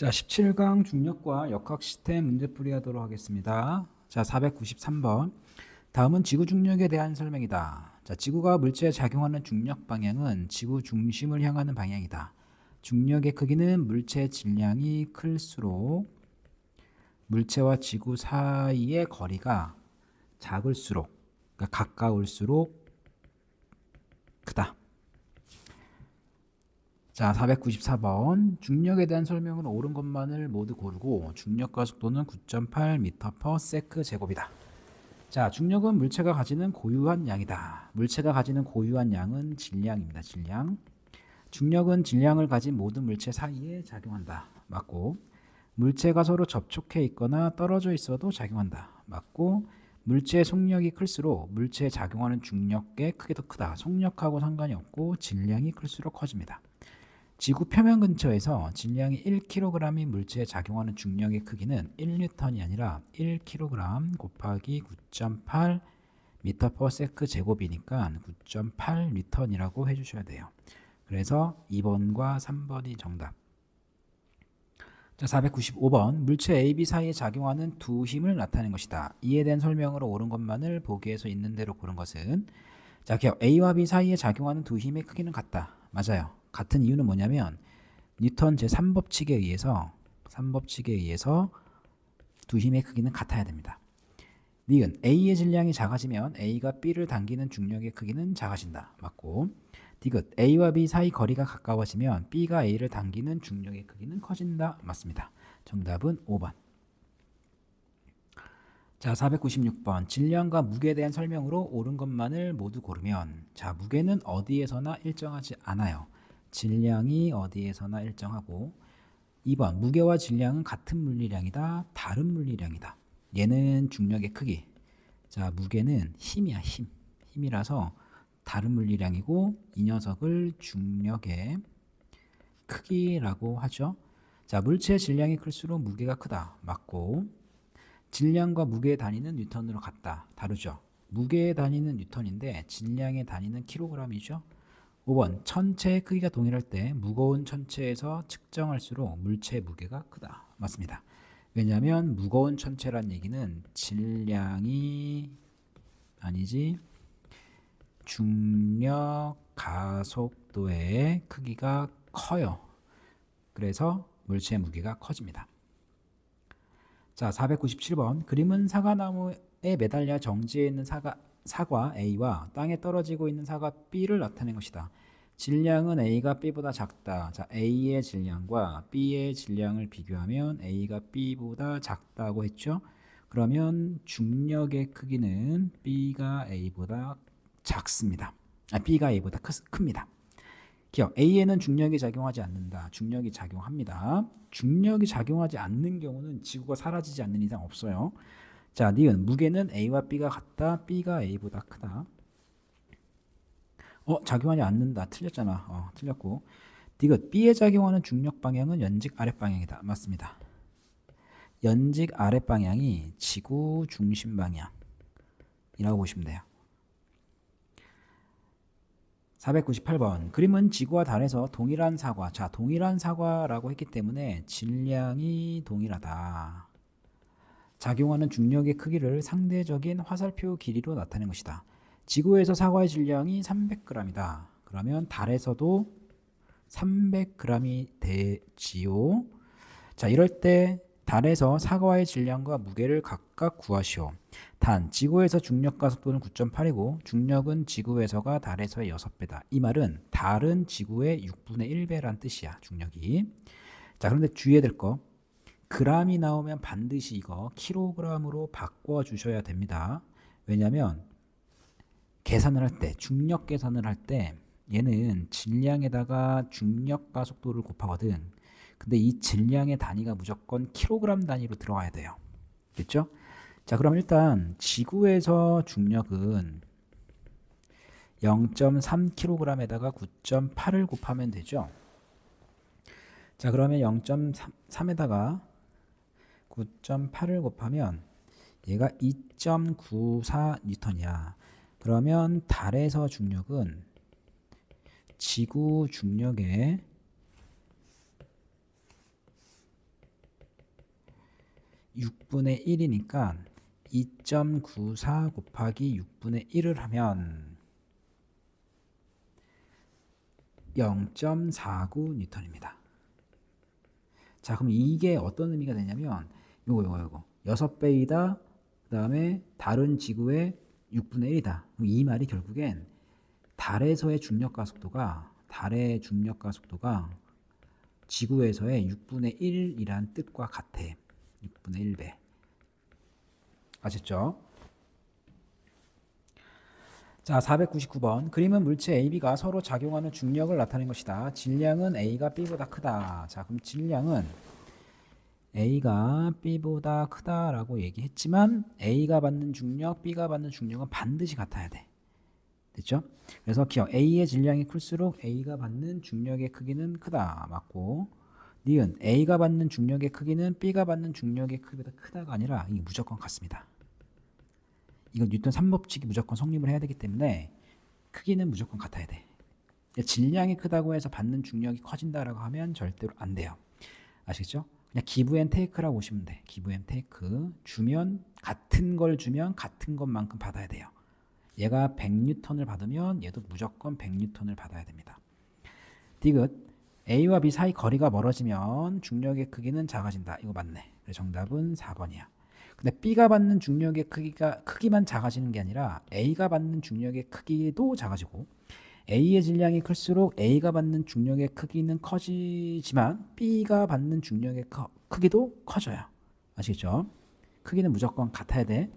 자, 17강 중력과 역학 시스템 문제풀이 하도록 하겠습니다. 자, 493번. 다음은 지구 중력에 대한 설명이다. 자, 지구가 물체에 작용하는 중력 방향은 지구 중심을 향하는 방향이다. 중력의 크기는 물체의 질량이 클수록 물체와 지구 사이의 거리가 작을수록, 그러니까 가까울수록 크다. 자, 494번. 중력에 대한 설명은 옳은 것만을 모두 고르고 중력 가속도는 9.8m/s 제곱이다. 자, 중력은 물체가 가지는 고유한 양이다. 물체가 가지는 고유한 양은 질량입니다. 질량. 중력은 질량을 가진 모든 물체 사이에 작용한다. 맞고. 물체가 서로 접촉해 있거나 떨어져 있어도 작용한다. 맞고. 물체의 속력이 클수록 물체에 작용하는 중력의 크기도 크다. 속력하고 상관이 없고 질량이 클수록 커집니다. 지구 표면 근처에서 질량이 1kg인 물체에 작용하는 중력의 크기는 1N이 아니라 1kg 곱하기 9.8m/s 제곱이니까 9.8N이라고 해주셔야 돼요. 그래서 2번과 3번이 정답. 자, 495번. 물체 A, B 사이에 작용하는 두 힘을 나타낸 것이다. 이에 대한 설명으로 옳은 것만을 보기에서 있는 대로 고른 것은, 자, A와 B 사이에 작용하는 두 힘의 크기는 같다. 맞아요. 같은 이유는 뭐냐면 뉴턴 제3법칙에 의해서 두 힘의 크기는 같아야 됩니다. 니은 A의 질량이 작아지면 A가 B를 당기는 중력의 크기는 작아진다. 맞고. 디귿 A와 B 사이 거리가 가까워지면 B가 A를 당기는 중력의 크기는 커진다. 맞습니다. 정답은 5번. 자, 496번. 질량과 무게에 대한 설명으로 옳은 것만을 모두 고르면, 자, 무게는 어디에서나 일정하지 않아요. 질량이 어디에서나 일정하고. 2번. 무게와 질량은 같은 물리량이다. 다른 물리량이다. 얘는 중력의 크기. 자, 무게는 힘이야. 힘이라서 다른 물리량이고, 이 녀석을 중력의 크기라고 하죠. 자, 물체의 질량이 클수록 무게가 크다. 맞고. 질량과 무게의 단위는 뉴턴으로 같다. 다르죠. 무게의 단위는 뉴턴인데 질량의 단위는 킬로그램이죠. 5번. 천체의 크기가 동일할 때 무거운 천체에서 측정할수록 물체의 무게가 크다. 맞습니다. 왜냐하면 무거운 천체란 얘기는 질량이 아니지 중력 가속도의 크기가 커요. 그래서 물체의 무게가 커집니다. 자, 497번. 그림은 사과나무에 매달려 정지해 있는 사과 A와 땅에 떨어지고 있는 사과 B를 나타낸 것이다. 질량은 A가 B보다 작다. 자, A의 질량과 B의 질량을 비교하면 A가 B보다 작다고 했죠. 그러면 중력의 크기는 B가 A보다 작습니다. B가 A보다 큽니다. 기억. A에는 중력이 작용하지 않는다. 중력이 작용합니다. 중력이 작용하지 않는 경우는 지구가 사라지지 않는 이상 없어요. 자, 니은 무게는 A와 B가 같다. B가 A보다 크다. 작용하지 않는다. 틀렸잖아. 틀렸고. 디귿 B에 작용하는 중력 방향은 연직 아랫 방향이다. 맞습니다. 연직 아랫 방향이 지구 중심 방향이라고 보시면 돼요. 498번. 그림은 지구와 달에서 동일한 사과. 자, 동일한 사과라고 했기 때문에 질량이 동일하다. 작용하는 중력의 크기를 상대적인 화살표 길이로 나타낸 것이다. 지구에서 사과의 질량이 300g이다. 그러면 달에서도 300g이 되지요. 자, 이럴 때 달에서 사과의 질량과 무게를 각각 구하시오. 단, 지구에서 중력 가속도는 9.8이고 중력은 지구에서가 달에서의 6배다. 이 말은 달은 지구의 6분의 1배란 뜻이야. 중력이. 자, 그런데 주의해야 될 거. g이 나오면 반드시 이거 킬로그램으로 바꿔주셔야 됩니다. 왜냐하면 계산을 할 때, 중력 계산을 할 때 얘는 질량에다가 중력 가속도를 곱하거든. 근데 이 질량의 단위가 무조건 킬로그램 단위로 들어가야 돼요. 됐죠? 자, 그럼 일단 지구에서 중력은 0.3kg에다가 9.8을 곱하면 되죠. 자, 그러면 0.3에다가 9.8을 곱하면 얘가 2.94N이야. 그러면 달에서 중력은 지구 중력의 6분의 1이니까 2.94 곱하기 6분의 1을 하면 0.49 뉴턴입니다. 자, 그럼 이게 어떤 의미가 되냐면 요거 6배이다. 그 다음에 다른 지구의 6분의 1이다. 이 말이 결국엔 달의 중력 가속도가 지구에서의 6분의 1이란 뜻과 같아. 6분의 1배. 아셨죠? 자, 499번. 그림은 물체 A, B가 서로 작용하는 중력을 나타낸 것이다. 질량은 A가 B보다 크다. 자, 그럼 질량은 A가 B보다 크다라고 얘기했지만 A가 받는 중력, B가 받는 중력은 반드시 같아야 돼. 됐죠? 그래서 기억. A의 질량이 클수록 A가 받는 중력의 크기는 크다. 맞고. 니은 A가 받는 중력의 크기는 B가 받는 중력의 크기보다 크다가 아니라 이게 무조건 같습니다. 이건 뉴턴 3법칙이 무조건 성립을 해야 되기 때문에 크기는 무조건 같아야 돼. 질량이 크다고 해서 받는 중력이 커진다라고 하면 절대로 안 돼요. 아시겠죠? 그냥 기브 앤 테이크라고 보시면 돼. 기브 앤 테이크. 주면 같은 걸 주면 같은 것만큼 받아야 돼요. 얘가 100뉴턴을 받으면 얘도 무조건 100뉴턴을 받아야 됩니다. 디귿. A와 B 사이 거리가 멀어지면 중력의 크기는 작아진다. 이거 맞네. 그래서 정답은 4번이야. 근데 B가 받는 중력의 크기만 작아지는 게 아니라 A가 받는 중력의 크기도 작아지고 A의 질량이 클수록 A가 받는 중력의 크기는 커지지만 B가 받는 중력의 크기도 커져요. 아시겠죠? 크기는 무조건 같아야 돼.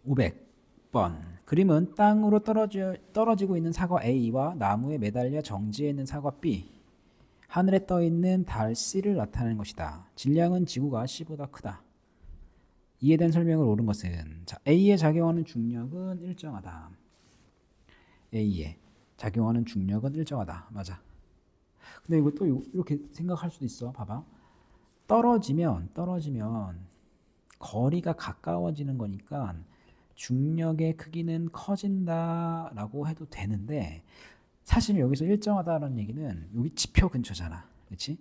500번. 그림은 땅으로 떨어지고 있는 사과 A와 나무에 매달려 정지해 있는 사과 B, 하늘에 떠 있는 달 C를 나타내는 것이다. 질량은 지구가 C보다 크다. 이에 대한 설명을 옳은 것은, 자, A에 작용하는 중력은 일정하다. A에 작용하는 중력은 일정하다. 맞아. 근데 이거 또 이렇게 생각할 수도 있어. 봐봐. 떨어지면 거리가 가까워지는 거니까 중력의 크기는 커진다라고 해도 되는데, 사실 여기서 일정하다는 얘기는 여기 지표 근처잖아. 그렇지?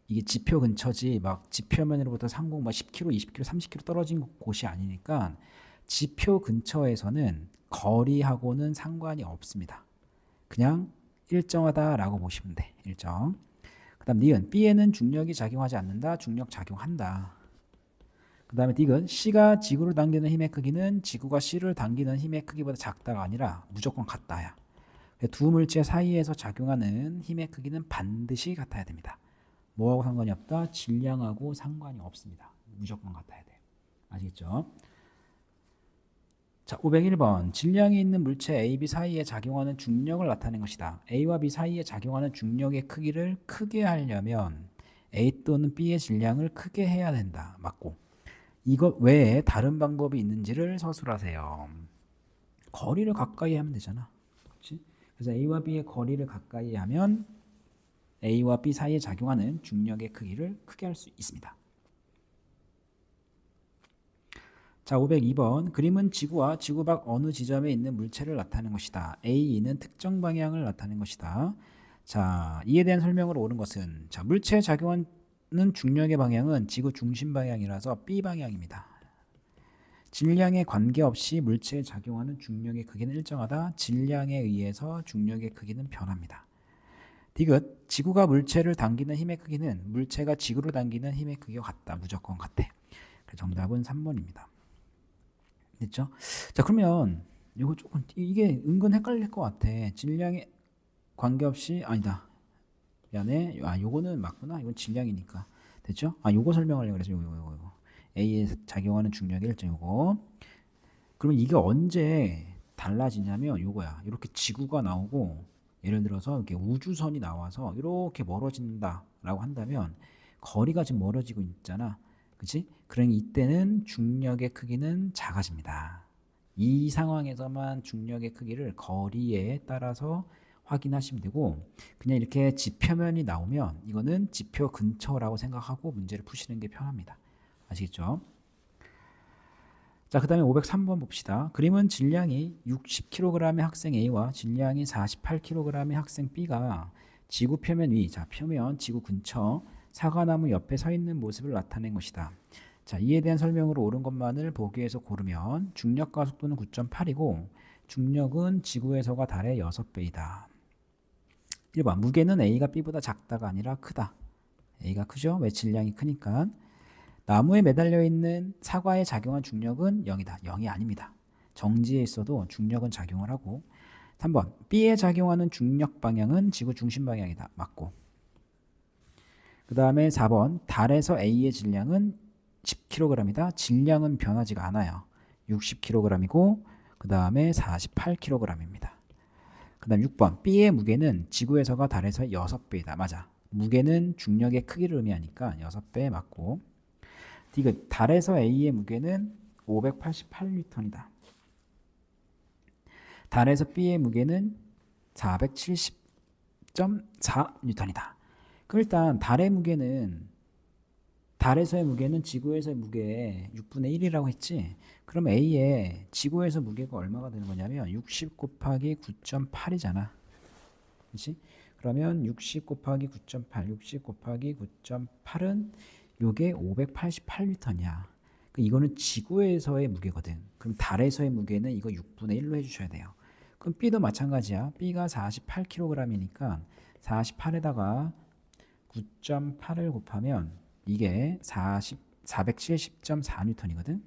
이게 지표 근처지 막 지표면으로부터 상공 막 10km, 20km, 30km 떨어진 곳이 아니니까 지표 근처에서는 거리하고는 상관이 없습니다. 그냥 일정하다라고 보시면 돼. 일정. 그 다음 니은. B에는 중력이 작용하지 않는다. 중력 작용한다. 그 다음에 디귿. C가 지구를 당기는 힘의 크기는 지구가 C를 당기는 힘의 크기보다 작다가 아니라 무조건 같다야. 두 물체 사이에서 작용하는 힘의 크기는 반드시 같아야 됩니다. 뭐하고 상관이 없다? 질량하고 상관이 없습니다. 무조건 같아야 돼. 아시겠죠? 자, 501번. 질량이 있는 물체 A, B 사이에 작용하는 중력을 나타낸 것이다. A와 B 사이에 작용하는 중력의 크기를 크게 하려면 A 또는 B의 질량을 크게 해야 된다. 맞고. 이것 외에 다른 방법이 있는지를 서술하세요. 거리를 가까이 하면 되잖아. 그렇지? 그래서 A와 B의 거리를 가까이 하면 A와 B 사이에 작용하는 중력의 크기를 크게 할 수 있습니다. 자, 502번. 그림은 지구와 지구 밖 어느 지점에 있는 물체를 나타내는 것이다. A는 특정 방향을 나타내는 것이다. 자, 이에 대한 설명을 옳은 것은, 자, 물체에 작용하는 중력의 방향은 지구 중심 방향이라서 B 방향입니다. 질량에 관계없이 물체에 작용하는 중력의 크기는 일정하다. 질량에 의해서 중력의 크기는 변합니다. 디귿. 지구가 물체를 당기는 힘의 크기는 물체가 지구를 당기는 힘의 크기와 같다. 무조건 같아. 정답은 3번입니다. 됐죠? 자, 그러면 이거 조금 이게 은근 헷갈릴 것 같아. 질량에 관계없이 아니다. 미안해. 요거는 맞구나. 이건 질량이니까. 됐죠? 요거 설명하려고 그래서 요거. A에 작용하는 중력의 일정 요거. 그러면 이게 언제 달라지냐면 요거야. 이렇게 지구가 나오고 예를 들어서 이렇게 우주선이 나와서 이렇게 멀어진다라고 한다면 거리가 지금 멀어지고 있잖아. 그치? 그러니 이때는 중력의 크기는 작아집니다. 이 상황에서만 중력의 크기를 거리에 따라서 확인하시면 되고, 그냥 이렇게 지표면이 나오면 이거는 지표 근처라고 생각하고 문제를 푸시는 게 편합니다. 아시겠죠? 자, 그 다음에 503번 봅시다. 그림은 질량이 60kg의 학생 A와 질량이 48kg의 학생 B가 지구 표면 위, 자, 표면 지구 근처 사과나무 옆에 서 있는 모습을 나타낸 것이다. 자, 이에 대한 설명으로 옳은 것만을 보기에서 고르면 중력과 속도는 9.8이고 중력은 지구에서가 달의 6배이다. 1번 무게는 A가 B보다 작다가 아니라 크다. A가 크죠? 왜? 질량이 크니까. 나무에 매달려 있는 사과에 작용한 중력은 0이다. 0이 아닙니다. 정지에 있어도 중력은 작용을 하고. 3번 B에 작용하는 중력 방향은 지구 중심 방향이다. 맞고. 그 다음에 4번 달에서 A의 질량은 10kg이다. 질량은 변하지가 않아요. 60kg이고 그 다음에 48kg입니다. 그 다음 6번 B의 무게는 지구에서가 달에서 6배이다. 맞아. 무게는 중력의 크기를 의미하니까 6배 맞고. 디귿 달에서 A의 무게는 588N이다. 달에서 B의 무게는 470.4N이다. 그럼 일단 달에서의 무게는 지구에서의 무게의 6분의 1이라고 했지. 그럼 A의 지구에서 무게가 얼마가 되는 거냐면 60 곱하기 9.8이잖아. 그렇지? 그러면 60 곱하기 9.8, 60 곱하기 9.8은 요게 588N이야. 이거는 지구에서의 무게거든. 그럼 달에서의 무게는 이거 6분의 1로 해주셔야 돼요. 그럼 B도 마찬가지야. B가 48kg이니까 48에다가 9.8을 곱하면 이게 470.4N이거든.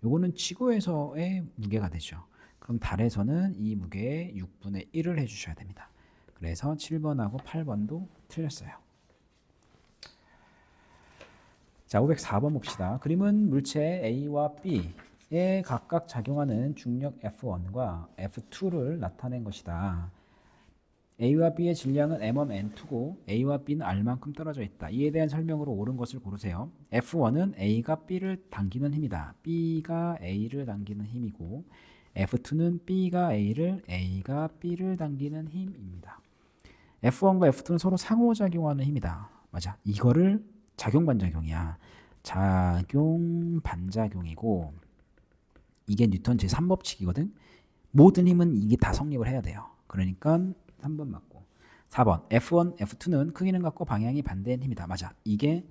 요거는 지구에서의 무게가 되죠. 그럼 달에서는 이 무게의 6분의 1을 해주셔야 됩니다. 그래서 7번하고 8번도 틀렸어요. 자, 504번 봅시다. 그림은 물체 A와 B에 각각 작용하는 중력 F1과 F2를 나타낸 것이다. A와 B의 질량은 M1, M2고 A와 B는 R만큼 떨어져 있다. 이에 대한 설명으로 옳은 것을 고르세요. F1은 A가 B를 당기는 힘이다. B가 A를 당기는 힘이고 F2는 B가 A가 B를 당기는 힘입니다. F1과 F2는 서로 상호작용하는 힘이다. 맞아. 이거를 작용반작용이야. 작용반작용이고 이게 뉴턴 제3법칙이거든. 모든 힘은 이게 다 성립을 해야 돼요. 그러니까 3번 맞고. 4번 F1, F2는 크기는 같고 방향이 반대인 힘이다. 맞아. 이게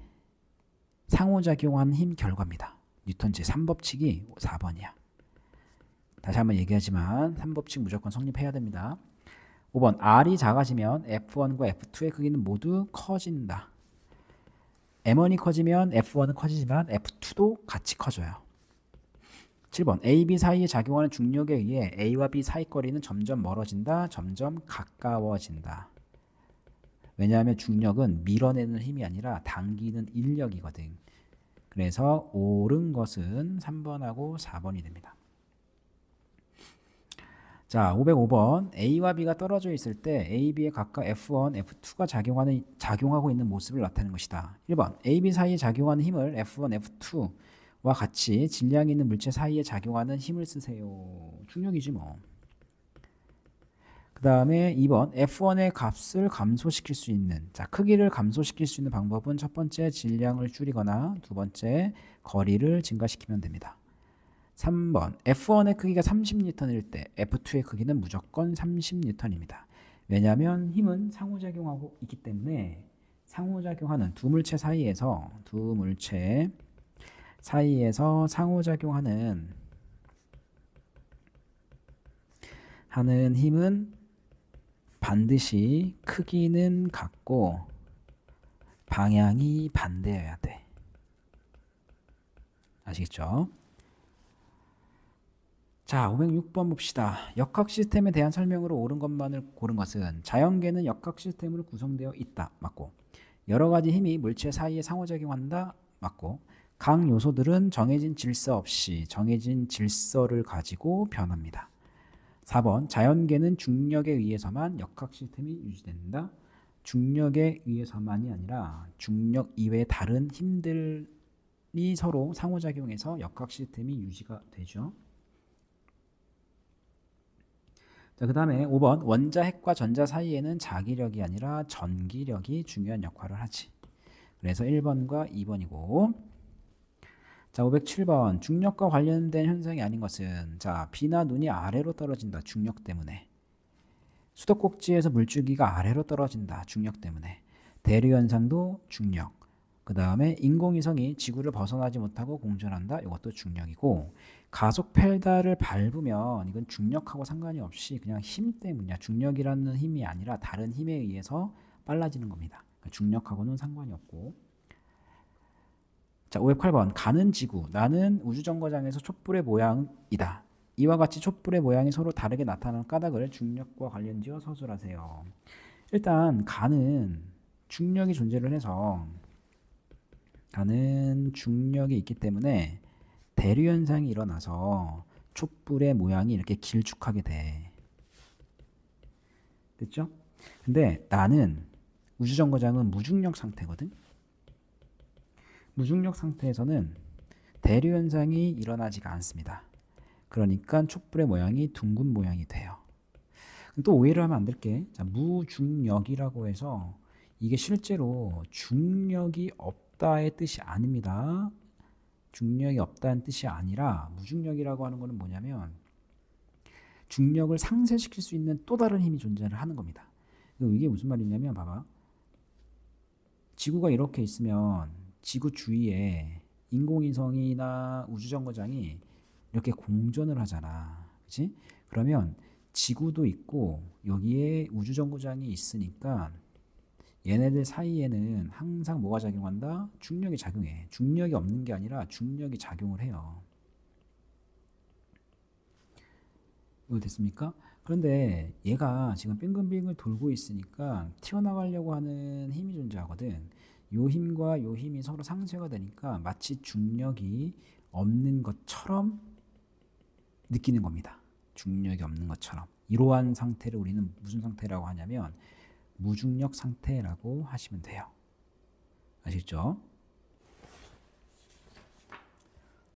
상호작용한 힘 결과입니다. 뉴턴 제3법칙이 4번이야. 다시 한번 얘기하지만 3법칙 무조건 성립해야 됩니다. 5번 R이 작아지면 F1과 F2의 크기는 모두 커진다. M1이 커지면 F1은 커지지만 F2도 같이 커져요. 7번 A, B 사이에 작용하는 중력에 의해 A와 B 사이 거리는 점점 멀어진다. 점점 가까워진다. 왜냐하면 중력은 밀어내는 힘이 아니라 당기는 인력이거든. 그래서 옳은 것은 3번하고 4번이 됩니다. 자, 505번 A와 B가 떨어져 있을 때 A, B에 각각 F1, F2가 작용하고 있는 모습을 나타내는 것이다. 1번 A, B 사이에 작용하는 힘을 F1, F2와 같이 질량이 있는 물체 사이에 작용하는 힘을 쓰세요. 중력이지 뭐. 그 다음에 2번 F1의 값을 감소시킬 수 있는, 자, 크기를 감소시킬 수 있는 방법은 첫 번째 질량을 줄이거나 두 번째 거리를 증가시키면 됩니다. 3번 F1의 크기가 30N일 때 F2의 크기는 무조건 30N입니다. 왜냐하면 힘은 상호작용하고 있기 때문에 상호작용하는 두 물체 사이에서 상호작용하는 힘은 반드시 크기는 같고 방향이 반대여야 돼. 아시겠죠? 자, 506번 봅시다. 역학 시스템에 대한 설명으로 옳은 것만을 고른 것은 자연계는 역학 시스템으로 구성되어 있다. 맞고. 여러 가지 힘이 물체 사이에 상호작용한다. 맞고. 각 요소들은 정해진 질서 없이 정해진 질서를 가지고 변합니다. 4번 자연계는 중력에 의해서만 역학 시스템이 유지된다. 중력에 의해서만이 아니라 중력 이외의 다른 힘들이 서로 상호작용해서 역학 시스템이 유지가 되죠. 자, 그 다음에 5번 원자 핵과 전자 사이에는 자기력이 아니라 전기력이 중요한 역할을 하지. 그래서 1번과 2번이고. 자, 507번 중력과 관련된 현상이 아닌 것은, 자, 비나 눈이 아래로 떨어진다. 중력 때문에. 수도꼭지에서 물줄기가 아래로 떨어진다. 중력 때문에. 대류 현상도 중력. 그 다음에 인공위성이 지구를 벗어나지 못하고 공전한다. 이것도 중력이고, 가속 페달을 밟으면 이건 중력하고 상관이 없이 그냥 힘 때문이야. 중력이라는 힘이 아니라 다른 힘에 의해서 빨라지는 겁니다. 중력하고는 상관이 없고. 자, 508번. 가는 지구. 나는 우주정거장에서 촛불의 모양이다. 이와 같이 촛불의 모양이 서로 다르게 나타나는 까닭을 중력과 관련지어 서술하세요. 일단 가는 중력이 존재를 해서 가는 중력이 있기 때문에 대류 현상이 일어나서 촛불의 모양이 이렇게 길쭉하게 돼. 됐죠? 근데 나는 우주정거장은 무중력 상태거든. 무중력 상태에서는 대류 현상이 일어나지가 않습니다. 그러니까 촛불의 모양이 둥근 모양이 돼요. 또 오해를 하면 안 될게. 자, 무중력이라고 해서 이게 실제로 중력이 없다의 뜻이 아닙니다. 중력이 없다는 뜻이 아니라 무중력이라고 하는 것은 뭐냐면 중력을 상쇄시킬 수 있는 또 다른 힘이 존재를 하는 겁니다. 이게 무슨 말이냐면 봐봐. 지구가 이렇게 있으면 지구 주위에 인공위성이나 우주정거장이 이렇게 공전을 하잖아. 그치? 그러면 지구도 있고 여기에 우주정거장이 있으니까 얘네들 사이에는 항상 뭐가 작용한다? 중력이 작용해. 중력이 없는 게 아니라 중력이 작용을 해요. 이거 됐습니까? 그런데 얘가 지금 빙글빙글 돌고 있으니까 튀어나가려고 하는 힘이 존재하거든. 요 힘과 요 힘이 서로 상쇄가 되니까 마치 중력이 없는 것처럼 느끼는 겁니다. 중력이 없는 것처럼. 이러한 상태를 우리는 무슨 상태라고 하냐면 무중력 상태라고 하시면 돼요. 아시겠죠?